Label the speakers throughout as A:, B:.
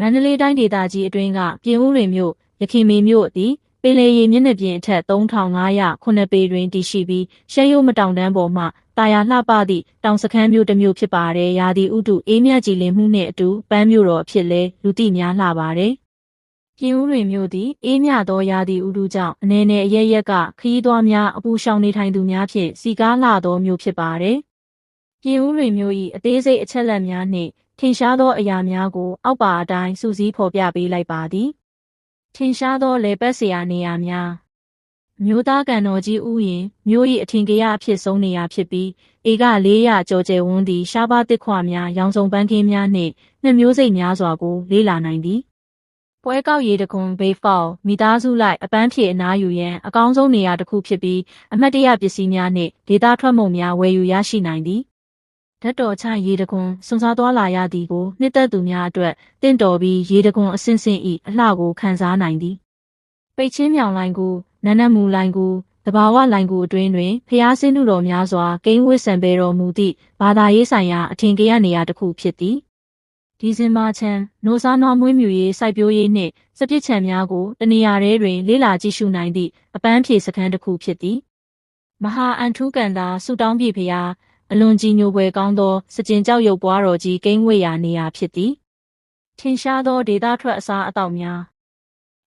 A: မန္တလေးတိုင်းဒေသကြီးအတွင်းကပြင်ဦးလွင်မြို့ရခင်မေမြို့သည်ပင်လယ်ရေမျက်နှာပြင်အထက်3509ပေတွင်တည်ရှိပြီးရှမ်းရိုးမတောင်တန်းပေါ်မှတာယာလှပသည့်တောင်စခန်းမြို့တစ်မြို့ဖြစ်ပါတယ်။ရာသီဥတုအေးမြကြည်လင်မှုနှင့်အတူပန်းမြို့တော်အဖြစ်လဲလူသိများလှပါတယ်။ပြင်ဦးလွင်မြို့သည်အေးမြသောရာသီဥတုကြောင့်အနေနဲ့အရရက်ကခရီးသွားများအပူရှောင်နေထိုင်သူများဖြင့်စီကားလှသောမြို့ဖြစ်ပါတယ်။ပြင်ဦးလွင်မြို့၏အသေးစိတ်အချက်လက်များနှင့်ထင်ရှားသောအရာများကိုအောက်ပါအတိုင်းစုစည်းဖော်ပြပေးလိုက်ပါသည်။ထင်ရှားသောလယ်ပတ်စရာနေရာများမြို့သားကန်တော်ကြီးဥယျာဉ်မြို့၏အထင်ကရအဖြစ်ဆုံးနေရာဖြစ်ပြီးဧက400ကျော်ကျယ်ဝန်းသည့်ရှားပါးတစ်ခွများရောင်စုံပန်းခင်းများနှင့်နှစ်မျိုးစိတ်များစွာကိုလေ့လာနိုင်သည်။ပွဲကောက်ရေတခွန်ဘေးဖောက်မိသားစုလိုက်အပန်းဖြေအနားယူရန်အကောင်းဆုံးနေရာတစ်ခုဖြစ်ပြီးအမှတ်တရပစ္စည်းများနှင့်ဒေသထွက်မုံများဝယ်ယူရရှိနိုင်သည်။ဓာတ်တော်ချရေတခွန်စွန့်စားသွားလာရသည်ကိုနှစ်သက်သူများအတွက်တင့်တော်ပြီးရေတခွန်အဆင့်ဆင့်၏အလှကိုခံစားနိုင်သည်။ပိတ်ချင်းမြောင်လိုင်းကူနန်းနမူလိုင်းကူတဘာဝလိုင်းကူအတွင်းတွင်ဖျားဆင်းသူတော်များစွာကိန်းဝတ်ဆံပေတော်မူသည့်ဘာသာရေးဆိုင်ရာအထင်ကရနေရာတစ်ခုဖြစ်သည်။ဒီဇင်ဘာချမ်းနိုစားနွားမွေးမြူရေးစိုက်ပျိုးရေးနှင့်စပစ်ချံများကိုတနေရာထဲတွင်လေ့လာကြည့်ရှုနိုင်သည့်အပန်းဖြေစခန်းတစ်ခုဖြစ်သည်။မဟာအန်ထူးကန်သာဆူတောင်းပြဖျားအလွန်ကြီးညိုပွဲကောင်းသောစကျင်ကြောက်ရုပ်ပွားတော်ကြီးကိန်းဝေရာနေရာဖြစ်သည်။ထင်ရှားသောဒေသထွက်အစားအသောက်များ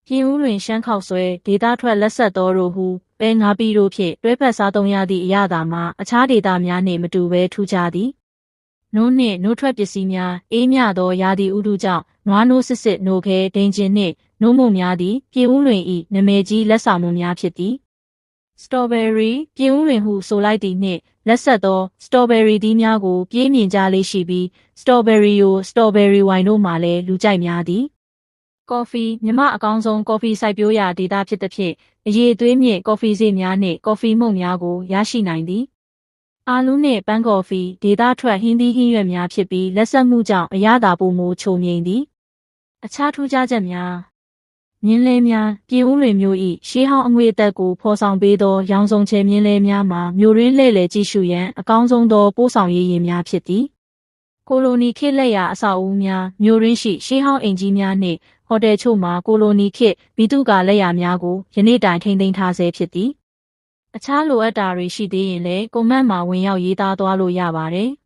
A: ပြင်ဦးလွင်ရှမ်းခောက်ဆွဲဒေသထွက်လက်ဆက်သောတို့ဟုပဲငါးပီတို့ဖြင့်တွဲဖက်စားသုံးရသည့်အရာသာမှာအခြားဒေသများနှင့်မတူဘဲထူးခြားသည်။နိုးနှင့်နိုးထွက်ပစ္စည်းများအေးမြသောရာသီဥတုကြောင့်နွားနိုးစစ်စစ်နိုးခဲဒိန်ကျင်နှင့်နိုးမုံများသည်ပြင်ဦးလွင်၏နာမည်ကြီးလက်ဆောင်မှုများဖြစ်သည်။စတော်ဘယ်ရီပြင်ဦးလွင်ဟုဆိုလိုက်သည်နှင့်လက်ဆက်သောစတော်ဘယ်ရီသီးများကိုပြေးမြင်ကြလေးရှိပြီးစတော်ဘယ်ရီယိုစတော်ဘယ်ရီဝိုင်တို့မှလည်းလူကြိုက်များသည်။ကော်ဖီမြမအကောင်းဆုံးကော်ဖီစိုက်ပျိုးရာဒေသဖြစ်သဖြင့်အရည်အသွေးမြင့်ကော်ဖီဈေးများနှင့်ကော်ဖီမှုန့်များကိုရရှိနိုင်သည်။အာလူးနှင့်ပန်းကော်ဖီဒေသထွက်ဟင်းသီးဟင်းရွက်များဖြစ်ပြီးလက်ဆက်မှုကြောင့်အရသာပိုမိုချိုမြိန်သည်။အခြားထူးခြားချက်များမြင်းလဲများပြင်ဦးလွင်မြို့၏ရှေးဟောင်းအငွေအသက်ကိုဖော်ဆောင်ပေးသောရောင်စုံချယ်မြင်းလဲများမှာမြို့ရင်းလှည့်လည်ကြည့်ရှုရန်အကောင်းဆုံးသောပို့ဆောင်ရေးယာဉ်များဖြစ်သည်။ကိုလိုနီခေတ်လက်ရာအဆောက်အဦများမြို့ရင်းရှိရှေးဟောင်းအိမ်ကြီးများနှင့်ဟိုတယ်ချို့မှာကိုလိုနီခေတ်ဘီတုကာလက်ရာများကိုယနေ့တိုင်ထိန်းသိမ်းထားဆဲဖြစ်သည်။အခြားလိုအပ်တာတွေရှိသေးရင်လည်းကွန်မန့်မှာဝင်ရောက်ရေးသားသွားလို့ရပါတယ်။